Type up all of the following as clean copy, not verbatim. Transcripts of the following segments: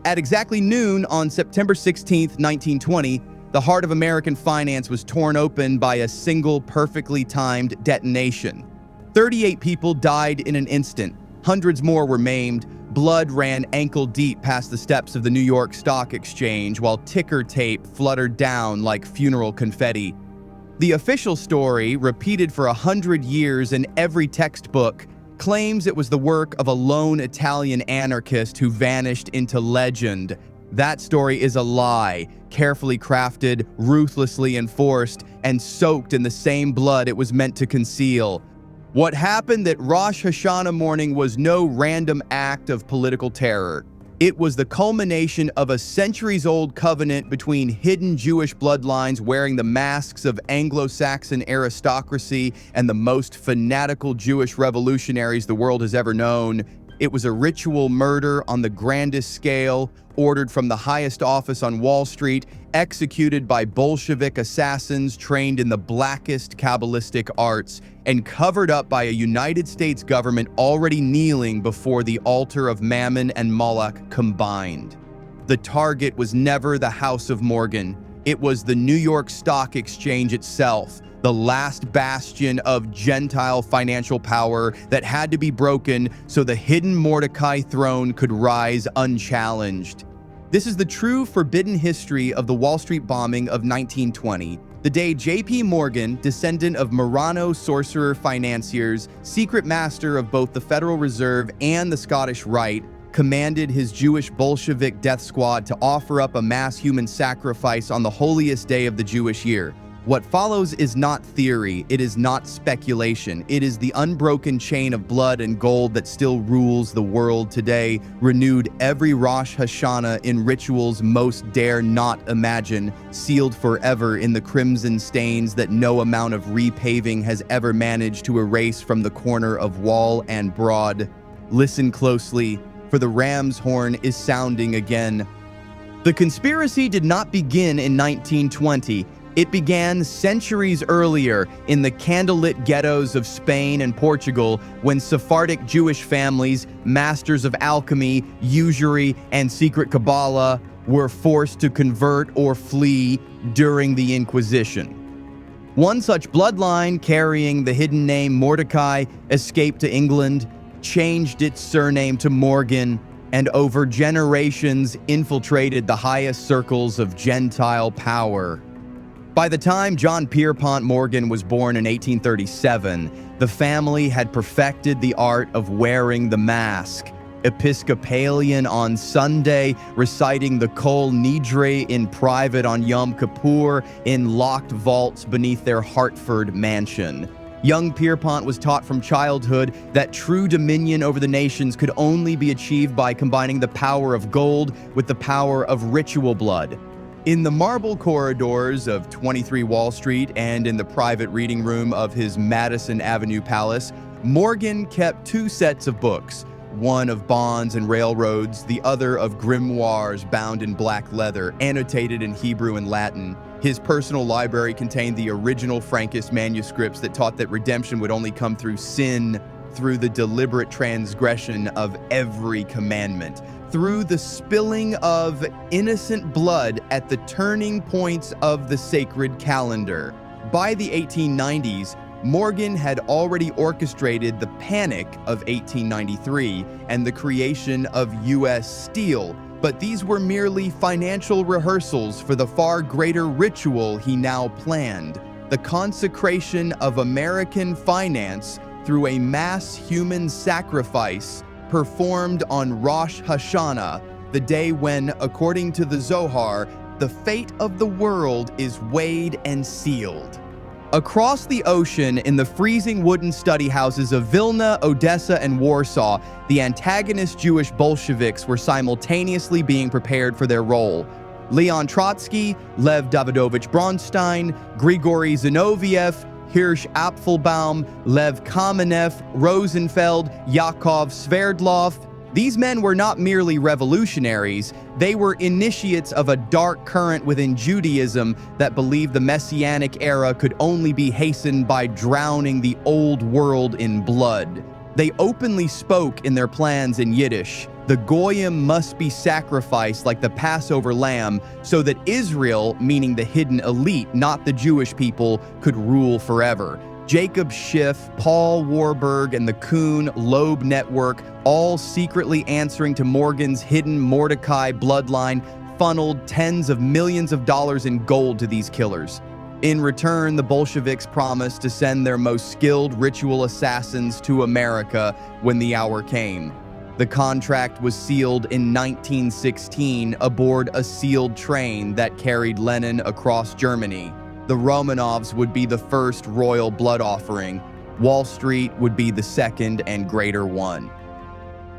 At exactly noon on September 16, 1920, the heart of American finance was torn open by a single perfectly timed detonation. 38 people died in an instant. Hundreds more were maimed. Blood ran ankle-deep past the steps of the New York Stock Exchange, while ticker tape fluttered down like funeral confetti. The official story, repeated for 100 years in every textbook, claims it was the work of a lone Italian anarchist who vanished into legend. That story is a lie, carefully crafted, ruthlessly enforced, and soaked in the same blood it was meant to conceal. What happened that Rosh Hashanah morning was no random act of political terror. It was the culmination of a centuries-old covenant between hidden Jewish bloodlines wearing the masks of Anglo-Saxon aristocracy and the most fanatical Jewish revolutionaries the world has ever known. It was a ritual murder on the grandest scale, ordered from the highest office on Wall Street, executed by Bolshevik assassins trained in the blackest Kabbalistic arts, and covered up by a United States government already kneeling before the altar of Mammon and Moloch combined. The target was never the House of Morgan. It was the New York Stock Exchange itself, the last bastion of Gentile financial power that had to be broken so the hidden Mordecai throne could rise unchallenged. This is the true forbidden history of the Wall Street bombing of 1920, the day J.P. Morgan, descendant of Marano sorcerer financiers, secret master of both the Federal Reserve and the Scottish Rite, commanded his Jewish Bolshevik death squad to offer up a mass human sacrifice on the holiest day of the Jewish year. What follows is not theory, it is not speculation, it is the unbroken chain of blood and gold that still rules the world today, renewed every Rosh Hashanah in rituals most dare not imagine, sealed forever in the crimson stains that no amount of repaving has ever managed to erase from the corner of wall and broad. Listen closely, for the ram's horn is sounding again. The conspiracy did not begin in 1920. It began centuries earlier in the candlelit ghettos of Spain and Portugal when Sephardic Jewish families, masters of alchemy, usury, and secret Kabbalah, were forced to convert or flee during the Inquisition. One such bloodline, carrying the hidden name Mordecai, escaped to England, changed its surname to Morgan, and over generations infiltrated the highest circles of Gentile power. By the time John Pierpont Morgan was born in 1837, the family had perfected the art of wearing the mask. Episcopalian on Sunday, reciting the Kol Nidre in private on Yom Kippur in locked vaults beneath their Hartford mansion. Young Pierpont was taught from childhood that true dominion over the nations could only be achieved by combining the power of gold with the power of ritual blood. In the marble corridors of 23 Wall Street and in the private reading room of his Madison Avenue palace, Morgan kept two sets of books, one of bonds and railroads, the other of grimoires bound in black leather, annotated in Hebrew and Latin. His personal library contained the original Frankist manuscripts that taught that redemption would only come through sin, through the deliberate transgression of every commandment, through the spilling of innocent blood at the turning points of the sacred calendar. By the 1890s, Morgan had already orchestrated the Panic of 1893 and the creation of U.S. Steel, but these were merely financial rehearsals for the far greater ritual he now planned, the consecration of American finance through a mass human sacrifice performed on Rosh Hashanah, the day when, according to the Zohar, the fate of the world is weighed and sealed. Across the ocean, in the freezing wooden study houses of Vilna, Odessa, and Warsaw, the antagonist Jewish Bolsheviks were simultaneously being prepared for their role. Leon Trotsky, Lev Davidovich Bronstein, Grigory Zinoviev, Hirsch Apfelbaum, Lev Kamenev, Rosenfeld, Yakov Sverdlov. These men were not merely revolutionaries, they were initiates of a dark current within Judaism that believed the Messianic era could only be hastened by drowning the old world in blood. They openly spoke in their plans in Yiddish. The Goyim must be sacrificed like the Passover lamb so that Israel, meaning the hidden elite, not the Jewish people, could rule forever. Jacob Schiff, Paul Warburg, and the Kuhn Loeb Network, all secretly answering to Morgan's hidden Mordecai bloodline, funneled tens of millions of dollars in gold to these killers. In return, the Bolsheviks promised to send their most skilled ritual assassins to America when the hour came. The contract was sealed in 1916 aboard a sealed train that carried Lenin across Germany. The Romanovs would be the first royal blood offering. Wall Street would be the second and greater one.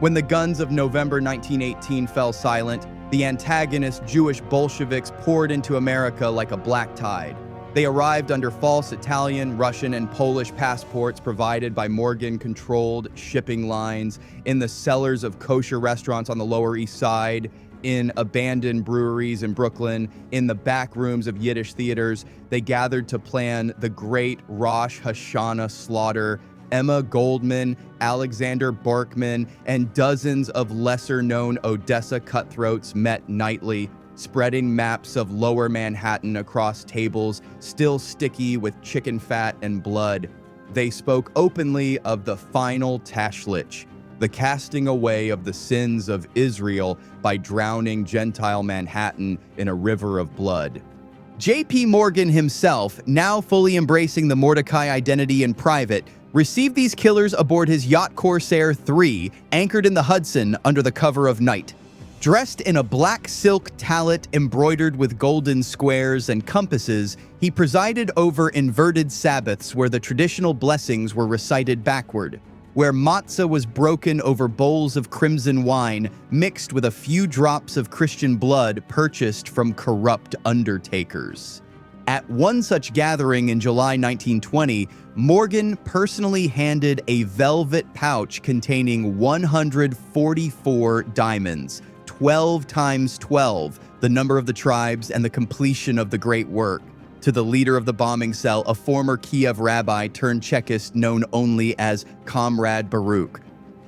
When the guns of November 1918 fell silent, the antagonist Jewish Bolsheviks poured into America like a black tide. They arrived under false Italian, Russian, and Polish passports provided by Morgan-controlled shipping lines, in the cellars of kosher restaurants on the Lower East Side, in abandoned breweries in Brooklyn, in the back rooms of Yiddish theaters. They gathered to plan the great Rosh Hashanah slaughter. Emma Goldman, Alexander Borkman, and dozens of lesser-known Odessa cutthroats met nightly, spreading maps of Lower Manhattan across tables still sticky with chicken fat and blood. They spoke openly of the final Tashlich, the casting away of the sins of Israel by drowning Gentile Manhattan in a river of blood. J.P. Morgan himself, now fully embracing the Mordecai identity in private, received these killers aboard his yacht Corsair III, anchored in the Hudson under the cover of night. Dressed in a black silk tallit embroidered with golden squares and compasses, he presided over inverted Sabbaths where the traditional blessings were recited backward, where matzah was broken over bowls of crimson wine mixed with a few drops of Christian blood purchased from corrupt undertakers. At one such gathering in July 1920, Morgan personally handed a velvet pouch containing 144 diamonds, 12 times 12, the number of the tribes and the completion of the great work, to the leader of the bombing cell, a former Kiev rabbi turned Chekist known only as Comrade Baruch.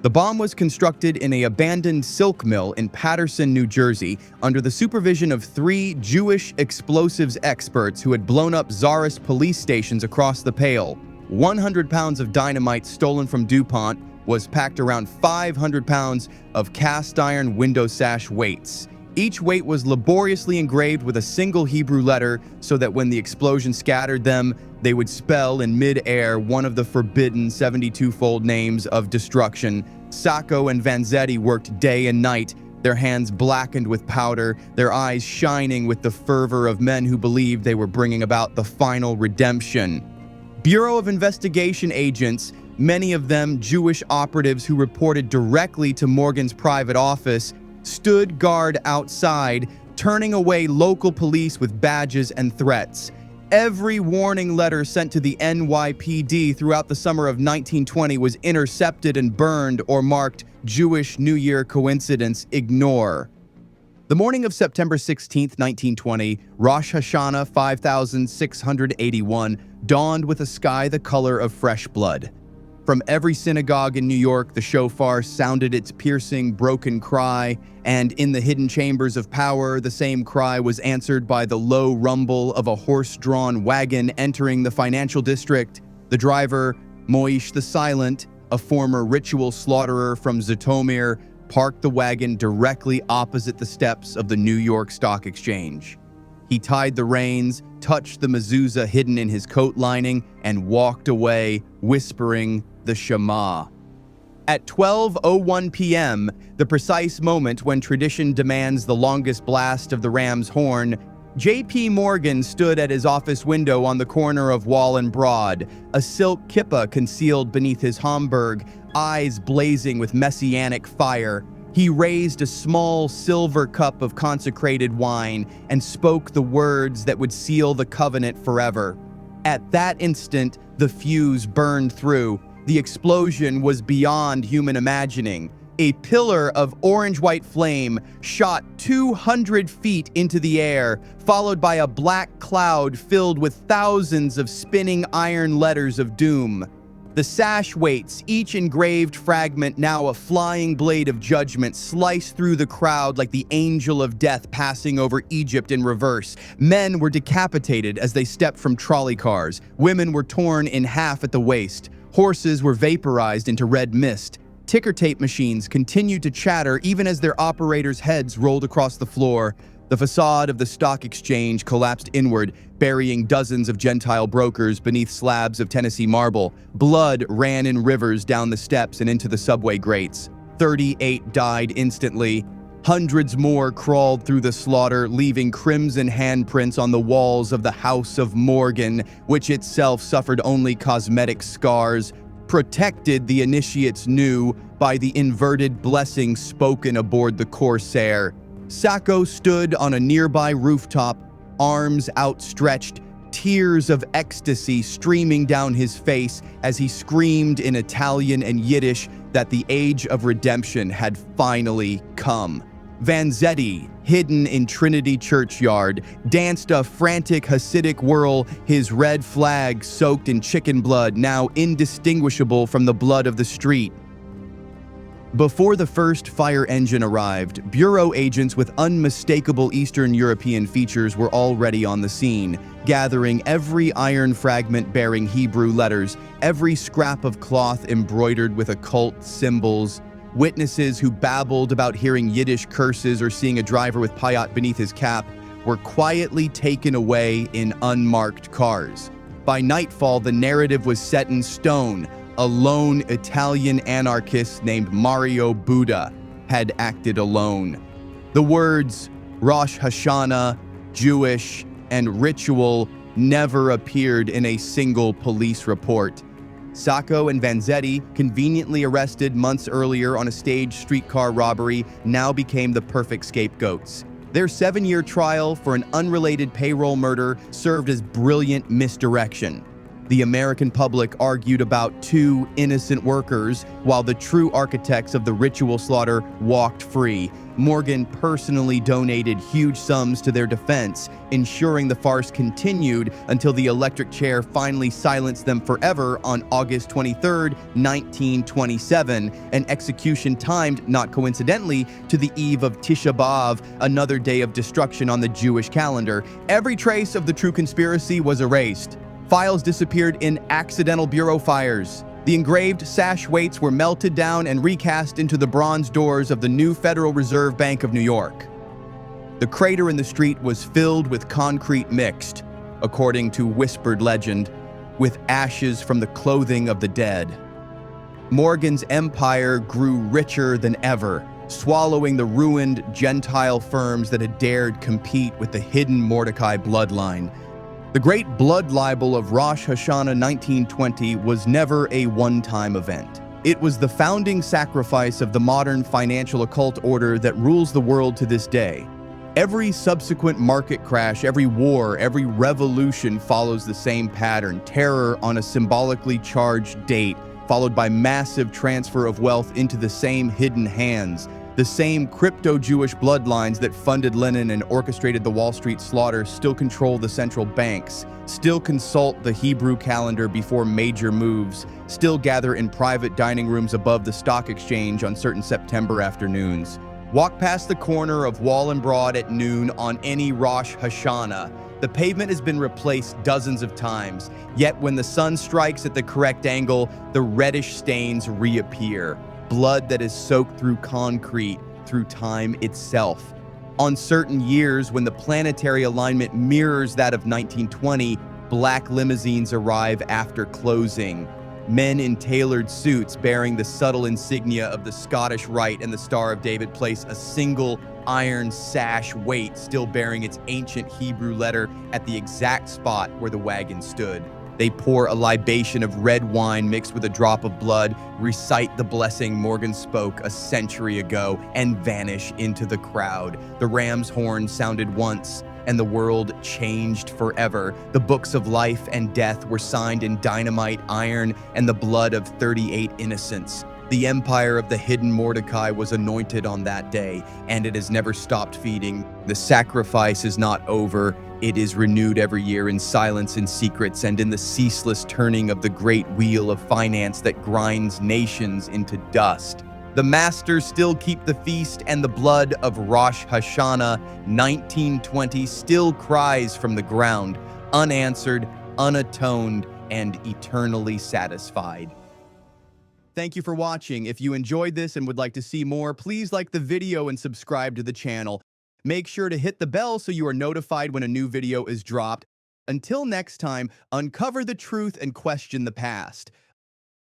The bomb was constructed in an abandoned silk mill in Paterson, New Jersey, under the supervision of 3 Jewish explosives experts who had blown up Tsarist police stations across the Pale. 100 pounds of dynamite stolen from DuPont was packed around 500 pounds of cast iron window sash weights. Each weight was laboriously engraved with a single Hebrew letter so that when the explosion scattered them, they would spell in mid-air one of the forbidden 72-fold names of destruction. Sacco and Vanzetti worked day and night, their hands blackened with powder, their eyes shining with the fervor of men who believed they were bringing about the final redemption. Bureau of Investigation agents, many of them Jewish operatives who reported directly to Morgan's private office, stood guard outside, turning away local police with badges and threats. Every warning letter sent to the NYPD throughout the summer of 1920 was intercepted and burned or marked Jewish New Year coincidence, ignore. The morning of September 16, 1920, Rosh Hashanah 5681, dawned with a sky the color of fresh blood. From every synagogue in New York, the shofar sounded its piercing, broken cry, and in the hidden chambers of power, the same cry was answered by the low rumble of a horse-drawn wagon entering the financial district. The driver, Moish the Silent, a former ritual slaughterer from Zhytomyr, parked the wagon directly opposite the steps of the New York Stock Exchange. He tied the reins, touched the mezuzah hidden in his coat lining, and walked away, whispering the Shema. At 12:01 p.m., the precise moment when tradition demands the longest blast of the ram's horn, J.P. Morgan stood at his office window on the corner of Wall and Broad, a silk kippah concealed beneath his Homburg, eyes blazing with messianic fire. He raised a small silver cup of consecrated wine and spoke the words that would seal the covenant forever. At that instant, the fuse burned through. The explosion was beyond human imagining. A pillar of orange-white flame shot 200 feet into the air, followed by a black cloud filled with thousands of spinning iron letters of doom. The sash weights, each engraved fragment now a flying blade of judgment, sliced through the crowd like the angel of death passing over Egypt in reverse. Men were decapitated as they stepped from trolley cars. Women were torn in half at the waist. Horses were vaporized into red mist. Ticker tape machines continued to chatter even as their operators' heads rolled across the floor. The facade of the stock exchange collapsed inward, burying dozens of Gentile brokers beneath slabs of Tennessee marble. Blood ran in rivers down the steps and into the subway grates. 38 died instantly. Hundreds more crawled through the slaughter, leaving crimson handprints on the walls of the House of Morgan, which itself suffered only cosmetic scars, protected, the initiates knew, by the inverted blessing spoken aboard the Corsair. Sacco stood on a nearby rooftop, arms outstretched, tears of ecstasy streaming down his face as he screamed in Italian and Yiddish that the age of redemption had finally come. Vanzetti, hidden in Trinity Churchyard, danced a frantic Hasidic whirl, his red flag soaked in chicken blood, now indistinguishable from the blood of the street. Before the first fire engine arrived, bureau agents with unmistakable Eastern European features were already on the scene, gathering every iron fragment bearing Hebrew letters, every scrap of cloth embroidered with occult symbols. Witnesses who babbled about hearing Yiddish curses or seeing a driver with payat beneath his cap were quietly taken away in unmarked cars. By nightfall, the narrative was set in stone. A lone Italian anarchist named Mario Buddha had acted alone. The words Rosh Hashanah, Jewish, and ritual never appeared in a single police report. Sacco and Vanzetti, conveniently arrested months earlier on a staged streetcar robbery, now became the perfect scapegoats. Their 7-year trial for an unrelated payroll murder served as brilliant misdirection. The American public argued about 2 innocent workers, while the true architects of the ritual slaughter walked free. Morgan personally donated huge sums to their defense, ensuring the farce continued until the electric chair finally silenced them forever on August 23, 1927, an execution timed, not coincidentally, to the eve of Tisha B'Av, another day of destruction on the Jewish calendar. Every trace of the true conspiracy was erased. Files disappeared in accidental bureau fires. The engraved sash weights were melted down and recast into the bronze doors of the new Federal Reserve Bank of New York. The crater in the street was filled with concrete mixed, according to whispered legend, with ashes from the clothing of the dead. Morgan's empire grew richer than ever, swallowing the ruined Gentile firms that had dared compete with the hidden Mordecai bloodline. The great blood libel of Rosh Hashanah 1920 was never a one-time event. It was the founding sacrifice of the modern financial occult order that rules the world to this day. Every subsequent market crash, every war, every revolution follows the same pattern: terror on a symbolically charged date, followed by massive transfer of wealth into the same hidden hands. The same crypto-Jewish bloodlines that funded Lenin and orchestrated the Wall Street slaughter still control the central banks, still consult the Hebrew calendar before major moves, still gather in private dining rooms above the stock exchange on certain September afternoons. Walk past the corner of Wall and Broad at noon on any Rosh Hashanah. The pavement has been replaced dozens of times, yet when the sun strikes at the correct angle, the reddish stains reappear. Blood that is soaked through concrete, through time itself. On certain years, when the planetary alignment mirrors that of 1920, black limousines arrive after closing. Men in tailored suits bearing the subtle insignia of the Scottish Rite and the Star of David place a single iron sash weight still bearing its ancient Hebrew letter at the exact spot where the wagon stood. They pour a libation of red wine mixed with a drop of blood, recite the blessing Morgan spoke a century ago, and vanish into the crowd. The ram's horn sounded once, and the world changed forever. The books of life and death were signed in dynamite iron and the blood of 38 innocents. The empire of the hidden Mordecai was anointed on that day, and it has never stopped feeding. The sacrifice is not over. It is renewed every year in silence and secrets and in the ceaseless turning of the great wheel of finance that grinds nations into dust. The masters still keep the feast, and the blood of Rosh Hashanah 1920 still cries from the ground, unanswered, unatoned, and eternally satisfied. Thank you for watching. If you enjoyed this and would like to see more, please like the video and subscribe to the channel. Make sure to hit the bell so you are notified when a new video is dropped. Until next time, uncover the truth and question the past.